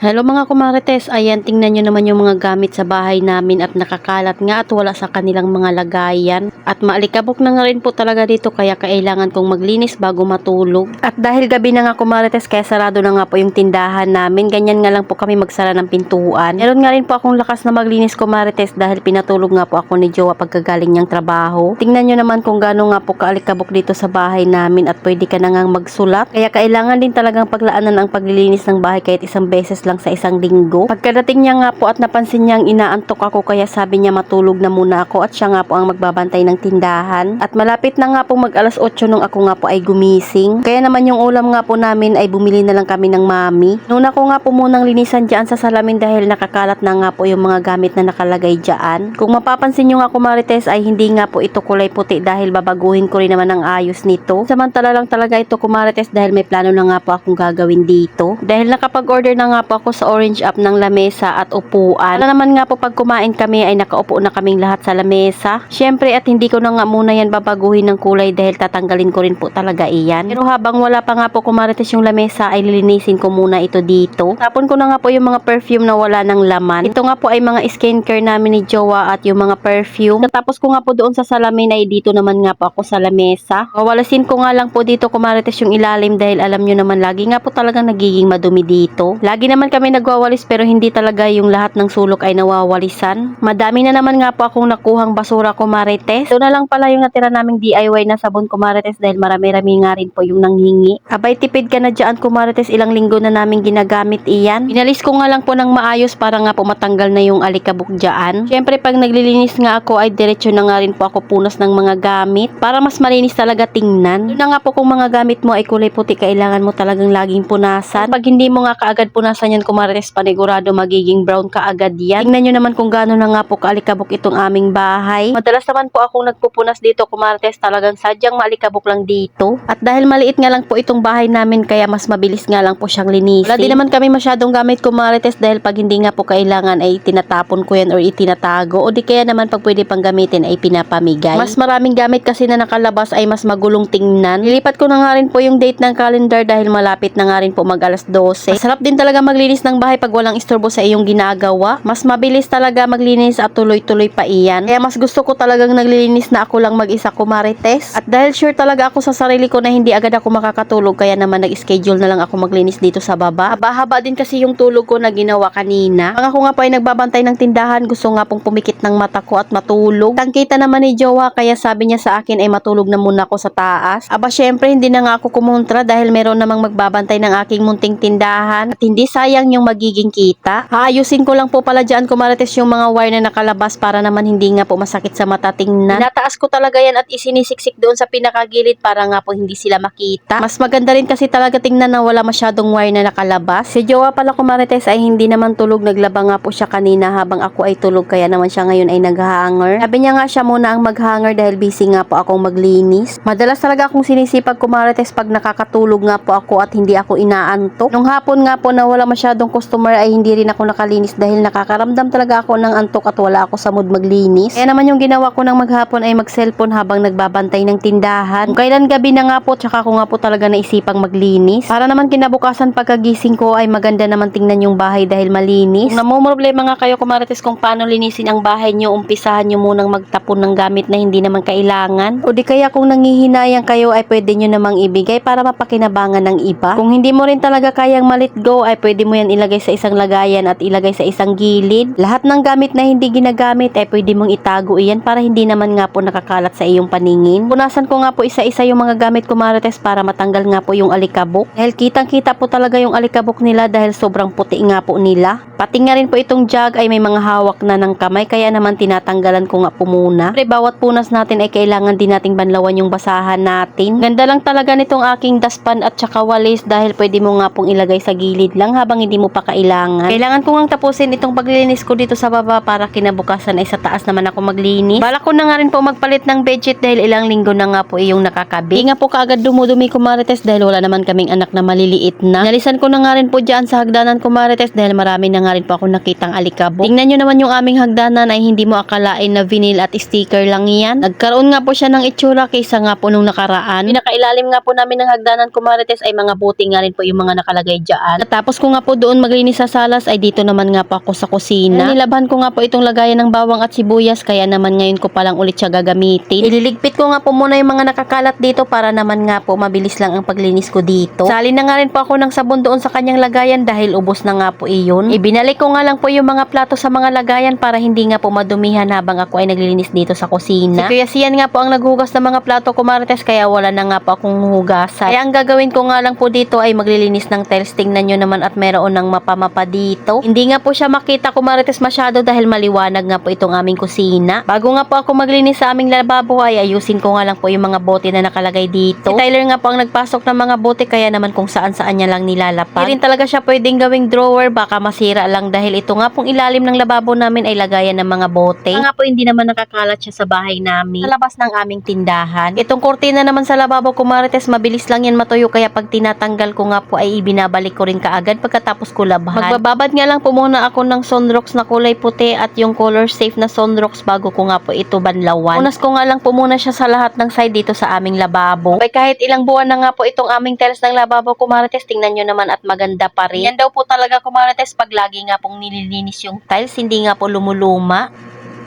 Hello mga kumarites, ayan tingnan nyo naman yung mga gamit sa bahay namin at nakakalat nga at wala sa kanilang mga lagayan. At maalikabok na nga rin po talaga dito kaya kailangan kong maglinis bago matulog. At dahil gabi na nga kumarites kaya sarado na nga po yung tindahan namin, ganyan nga lang po kami magsara ng pintuan. Meron nga rin po akong lakas na maglinis kumarites dahil pinatulog nga po ako ni Jowa pagkagaling niyang trabaho. Tingnan nyo naman kung gaano nga po kaalikabok dito sa bahay namin at pwede ka na nga magsulat. Kaya kailangan din talagang paglaanan ang paglilinis ng bahay kahit isang beses lang sa isang linggo. Pagkadating niya nga po at napansin niyang inaantok ako kaya sabi niya matulog na muna ako at siya nga po ang magbabantay ng tindahan. At malapit na nga po mag alas 8 nung ako nga po ay gumising. Kaya naman yung ulam nga po namin ay bumili na lang kami ng mami. Nuna ko nga po munang linisan dyan sa salamin dahil nakakalat na nga po yung mga gamit na nakalagay dyan. Kung mapapansin nyo nga kumarites ay hindi nga po ito kulay puti dahil babaguhin ko rin naman ang ayos nito. Samantala lang talaga ito kumarites dahil may plano na nga po akong gagawin dito. Dahil nakapag-order na nga po ako sa Orange App ng lamesa at upuan. Para naman nga po pag kumain kami ay nakaupo na kaming lahat sa lamesa. Syempre at hindi ko na nga muna yan babaguhin ng kulay dahil tatanggalin ko rin po talaga iyan. Pero habang wala pa nga po kumarites yung lamesa ay lilinisin ko muna ito dito. Tapon ko na nga po yung mga perfume na wala ng laman. Ito nga po ay mga skincare namin ni Jowa at yung mga perfume. Tapos ko nga po doon sa salamin ay dito naman nga po ako sa lamesa. Wawalasin ko nga lang po dito kumarites yung ilalim dahil alam nyo naman lagi nga po talagang nagiging madumi dito. Lagi naman kami nagwawalis pero hindi talaga yung lahat ng sulok ay nawawalisan. Madami na naman nga po akong nakuhang basura kumarites. Ito na lang pala yung natira naming DIY na sabon kumarites dahil marami-rami nga rin po yung nanghingi. Abay tipid ka na dyan kumarites, ilang linggo na namin ginagamit iyan. Pinalis ko nga lang po ng maayos para nga po matanggal na yung alikabok dyan. Syempre pag naglilinis nga ako ay diretso na nga rin po ako punas ng mga gamit para mas malinis talaga tingnan. Doon na nga po kung mga gamit mo ay kulay puti kailangan mo talagang laging punasan. Pag hindi mo nga kaagad punasan yan kumarites panigurado magiging brown kaagad yan. Tingnan nyo naman kung gaano na nga po kaalikabok itong aming bahay. Madalas naman po akong nagpupunas dito kumarites talagang sadyang maalikabok lang dito. At dahil maliit nga lang po itong bahay namin kaya mas mabilis nga lang po siyang linisin. Wala din naman kami masyadong gamit kumarites dahil pag hindi nga po kailangan ay tinatapon ko yan or itinatago o di kaya naman pag pwede pang gamitin ay pinapamigay. Mas maraming gamit kasi na nakalabas ay mas magulong tingnan. Nilipat ko na nga rin po yung date ng calendar dahil malapit na nga rin po mag alas 12. Masarap din talaga maglinis ng bahay pag walang istorbo sa iyong ginagawa. Mas mabilis talaga maglinis at tuloy-tuloy pa iyan. Kaya mas gusto ko talagang naglilinis na ako lang mag-isa kumarites. At dahil sure talaga ako sa sarili ko na hindi agad ako makakatulog kaya naman nag-schedule na lang ako maglinis dito sa baba. Haba-haba din kasi yung tulog ko na ginawa kanina. Pag ako nga po ay nagbabantay ng tindahan, gusto nga pong pumikit ng mata ko at matulog. Tangkita naman ni Jowa kaya sabi niya sa akin ay matulog na muna ako sa taas. Aba syempre hindi na nga ako kumontra dahil meron namang magbabantay ng aking munting tindahan at hindi sayang yung magiging kita. Haayusin ko lang po pala dyan kumarites yung mga wire na nakalabas para naman hindi nga po masakit sa mata tingnan. Tinataas ko talaga yan at isinisiksik doon sa pinakagilid para nga po hindi sila makita. Mas maganda rin kasi talaga tingnan na wala masyadong wire na nakalabas. Si Jowa pala kumarites ay hindi naman tulog, naglaba nga po siya kanina habang ako ay tulog kaya naman siya ngayon ay naghahanger. Sabi niya nga siya muna ang maghanger dahil busy nga po akong maglinis. Madalas talaga akong sinisipag kumarites pag nakakatulog nga po ako at hindi ako inaantok. Nung hapon nga po na wala masyadong customer ay hindi rin ako nakalinis dahil nakakaramdam talaga ako ng antok at wala ako sa mood maglinis. Kaya naman yung ginawa ko ng maghapon ay mag-cellphone habang nagbabantay ng tindahan. Kung kailan gabi na nga po tsaka ko nga po talaga naisipang maglinis. Para naman kinabukasan pagkagising ko ay maganda naman tingnan yung bahay dahil malinis. Kung namumroblema nga kayo kumarites kung paano linisin ang bahay nyo, umpisahan nyo munang magtapon ng gamit na hindi naman kailangan. O di kaya kung nangihinayang kayo ay pwede nyo namang ibigay para mapakinabangan ng iba. Kung hindi mo rin talaga kayang malit go ay pwede mo yan ilagay sa isang lagayan at ilagay sa isang gilid. Lahat ng gamit na hindi ginagamit ay pwede mong itago iyan para hindi naman nga po nakakalat sa iyong paningin. Punasan ko nga po isa-isa yung mga gamit kumarites para matanggal nga po yung alikabok. Dahil kitang-kita po talaga yung alikabok nila dahil sobrang puti nga po nila. Pati nga rin po itong jug ay may mga hawak na ng kamay kaya naman tinatanggalan ko nga po muna. Pero bawat punas natin ay kailangan din nating banlawan yung basahan natin. Ganda lang talaga nitong aking daspan at saka walis dahil pwede mo nga pong ilagay sa gilid lang habang hindi mo pa kailangan. Kailangan ko ngang tapusin itong paglilinis ko dito sa baba para kinabukasan ay sa taas naman ako maglinis. Balak ko na nga rin po magpalit ng bedsheet dahil ilang linggo na nga po iyong nakakabit. Hindi nga po kaagad dumudumi kumarites dahil wala naman kaming anak na maliliit na. Nalisan ko na nga rin po dyan sa hagdanan kumarites dahil marami na nga rin po ako nakitang alikabok. Tingnan nyo naman yung aming hagdanan ay hindi mo akalain na vinyl at sticker lang yan. Nagkaroon nga po siya ng itsura kaysa nga po nung nakaraan. Pinakailalim nga po namin ng hagdanan kumarites ay mga buti nga rin po yung mga nakalagay dyan. At tapos ko nga po po doon maglinis sa salas ay dito naman nga po ako sa kusina. Nilabhan ko nga po itong lagayan ng bawang at sibuyas kaya naman ngayon ko palang ulit siya gagamitin. Ililigpit ko nga po muna yung mga nakakalat dito para naman nga po mabilis lang ang paglinis ko dito. Sali na nga rin po ako ng sabon doon sa kanyang lagayan dahil ubos na nga po iyon. Ibinalik ko nga lang po yung mga plato sa mga lagayan para hindi nga po madumihan habang ako ay naglilinis dito sa kusina. Si Kuya Sian nga po ang naghugas ng mga plato ko Marites kaya wala na nga po akong hugasan. Kaya ang gagawin ko nga lang po dito ay maglilinis ng tiles. Tingnan nyo naman at meron ng mapa-mapa dito. Hindi nga po siya makita ko Marites masyado dahil maliwanag nga po itong aming kusina. Bago nga po ako maglinis sa aming lababo ay ayusin ko nga lang po yung mga bote na nakalagay dito. Si Tyler nga po ang nagpasok ng mga bote kaya naman kung saan-saan niya lang nilalapan. Hindi rin talaga siya pwedeng gawing drawer, baka masira lang dahil ito nga pong ilalim ng lababo namin ay lagayan ng mga bote. Nga po hindi naman nakakalat siya sa bahay namin. Sa labas ng aming tindahan. Itong kurtina naman sa lababo ko Marites, mabilis lang yan matuyo kaya pag tinatanggal ko nga po ay ibinabalik ko rin kaagad pagkatapos ko labhan. Magbababad nga lang po muna ako ng Sunrocks na kulay puti at yung color safe na Sunrocks bago ko nga po ito banlawan. Unas ko nga lang po muna siya sa lahat ng side dito sa aming lababo. Ay kahit ilang buwan na nga po itong aming tiles ng lababo ko Marites, tingnan nyo naman at maganda pa rin. Yan daw po talaga ko Marites pag lagi nga pong nililinis yung tiles, hindi nga po lumuluma.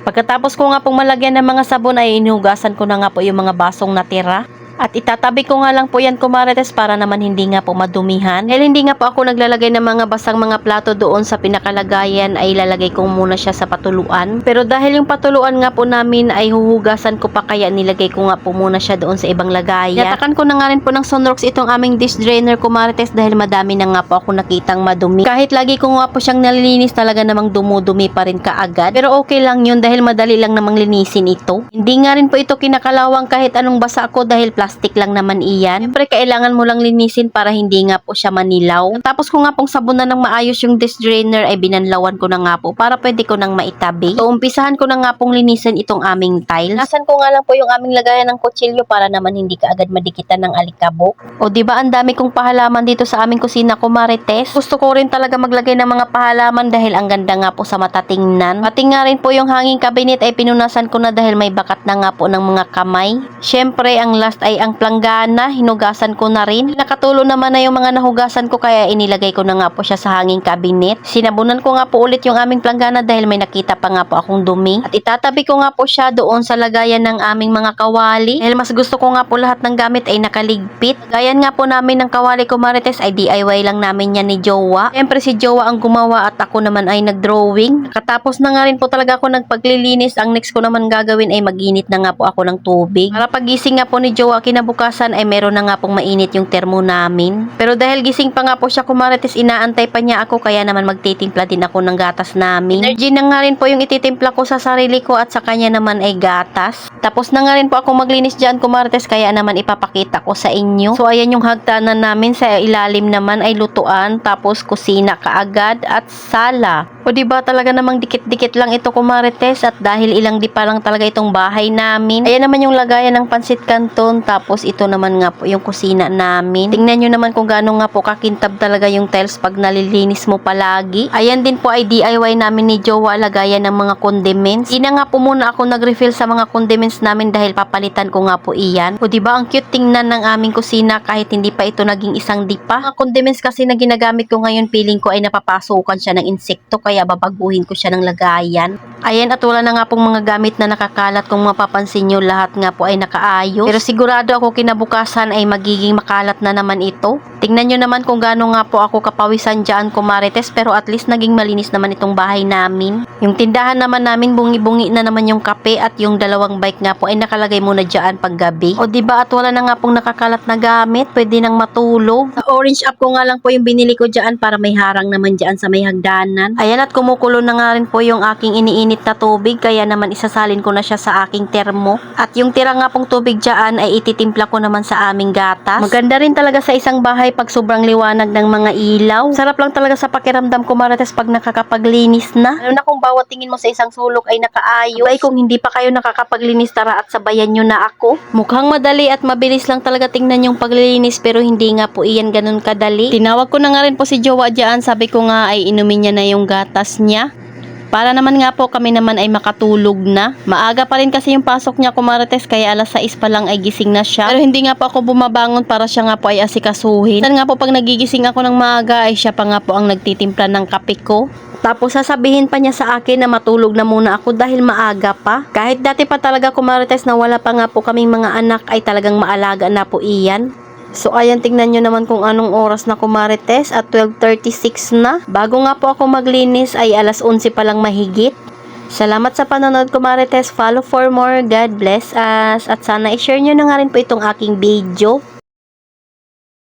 Pagkatapos ko nga pong malagyan ng mga sabon ay inuhugasan ko na nga po yung mga basong natira. At itatabi ko nga lang po yan Marites para naman hindi nga po madumihan. Dahil hindi nga po ako naglalagay ng mga basang mga plato doon sa pinakalagayan ay ilalagay ko muna siya sa patuluan. Pero dahil yung patuluan nga po namin ay huhugasan ko pa kaya nilagay ko nga po muna siya doon sa ibang lagayan. Yatakan ko na nga rin po ng Sunrocks itong aming dish drainer Marites dahil madami na nga po ako nakitang madumi. Kahit lagi ko nga po siyang nalilinis talaga namang dumudumi pa rin kaagad. Pero okay lang yun dahil madali lang namang linisin ito. Hindi nga rin po ito kinakalawang kahit anong basa ko dahil plastic lang naman iyan. Siyempre kailangan mo lang linisin para hindi nga po siya manilaw. Tapos ko nga pong sabunan ng maayos yung dish drainer ay binanlawan ko na nga po para pwede ko nang maitabi. So umpisahan ko na nga pong linisin itong aming tiles. Nasan ko nga lang po yung aming lagayan ng kutsilyo para naman hindi kaagad madikitan ng alikabok. O diba ang dami kong pahalaman dito sa aming kusina ko Marites. Gusto ko rin talaga maglagay ng mga pahalaman dahil ang ganda nga po sa mata tingnan. Pati nga rin po yung hanging cabinet ay pinunasan ko na dahil may bakat na nga po ng mga kamay. Siyempre ang last ay ang planggana, hinugasan ko na rin. Nakatulo naman na yung mga nahugasan ko kaya inilagay ko na nga po siya sa hanging cabinet. Sinabunan ko nga po ulit yung aming planggana dahil may nakita pa nga po akong dumi. At itatabi ko nga po siya doon sa lagayan ng aming mga kawali. Dahil mas gusto ko nga po lahat ng gamit ay nakaligpit. Gayan nga po namin ng kawali ko Marites ay DIY lang namin yan ni Jowa. Siyempre si Jowa ang gumawa at ako naman ay nagdrawing. Katapos na nga rin po talaga ako nagpaglilinis. Ang next ko naman gagawin ay maginit na nga po ako ng tubig. Para pagising nga po ni Jowa kinabukasan ay meron na nga pong mainit yung termo namin. Pero dahil gising pa nga po siya Marites, inaantay pa niya ako kaya naman magtitimpla din ako ng gatas namin. Energy na nga rin po yung ititimpla ko sa sarili ko at sa kanya naman ay gatas. Tapos na nga rin po ako maglinis dyan Marites kaya naman ipapakita ko sa inyo. So ayan yung hagdanan namin, sa ilalim naman ay lutuan tapos kusina kaagad at sala. O diba talaga namang dikit-dikit lang ito Marites at dahil ilang di pa lang talaga itong bahay namin. Ayan naman yung lagayan ng pansit canton tapos ito naman nga po yung kusina namin. Tingnan nyo naman kung gaano nga po kakintab talaga yung tiles pag nalilinis mo palagi. Ayan din po ay DIY namin ni Jowa lagayan ng mga condiments. Di na nga po muna ako nag-refill sa mga condiments namin dahil papalitan ko nga po iyan. O diba ang cute tingnan ng aming kusina kahit hindi pa ito naging isang dipa. Mga condiments kasi na ginagamit ko ngayon feeling ko ay napapasukan siya ng insekto kaya babaguhin ko siya ng lagayan. Ayan at wala na nga pong mga gamit na nakakalat kung mapapansin nyo lahat nga po ay nakaayos. Pero sigurado ako kinabukasan ay magiging makalat na naman ito. Tingnan nyo naman kung gaano nga po ako kapawisan dyan Marites pero at least naging malinis naman itong bahay namin. Yung tindahan naman namin bungi-bungi na naman yung kape at yung dalawang bike nga po ay nakalagay muna dyan pag gabi. O diba at wala na nga pong nakakalat na gamit, pwede nang matulog. Sa orange app ko nga lang po yung binili ko dyan para may harang naman dyan sa may hagdanan. Ayan at kumukulo na nga rin po yung aking iniinit na tubig kaya naman isasalin ko na siya sa aking termo. At yung tira nga pong tubig dyan ay ititimpla ko naman sa aming gatas. Maganda rin talaga sa isang bahay pag sobrang liwanag ng mga ilaw. Sarap lang talaga sa pakiramdam Marites pag nakakapaglinis na. Lalo na kung bawat tingin mo sa isang sulok ay nakaayos. Ay kung hindi pa kayo nakakapaglinis tara at sabayan nyo na ako. Mukhang madali at mabilis lang talaga tingnan yung paglilinis pero hindi nga po iyan ganun kadali. Tinawag ko na nga rin po si Jowa dyan. Sabi ko nga ay inumin niya na yung gatas niya. Para naman nga po kami naman ay makatulog na. Maaga pa rin kasi yung pasok niya kumarites, kaya alas 6 pa lang ay gising na siya. Pero hindi nga po ako bumabangon para siya nga po ay asikasuhin. Minsan nga po pag nagigising ako ng maaga ay siya pa nga po ang nagtitimpla ng kape ko. Tapos sasabihin pa niya sa akin na matulog na muna ako dahil maaga pa. Kahit dati pa talaga kumarites na wala pa nga po kaming mga anak ay talagang maalaga na po iyan. So ayan, tingnan nyo naman kung anong oras na kumarites at 12:36 na. Bago nga po ako maglinis ay alas 11 pa lang mahigit. Salamat sa panonood kumarites. Follow for more. God bless us. At sana i-share nyo na nga rin po itong aking video.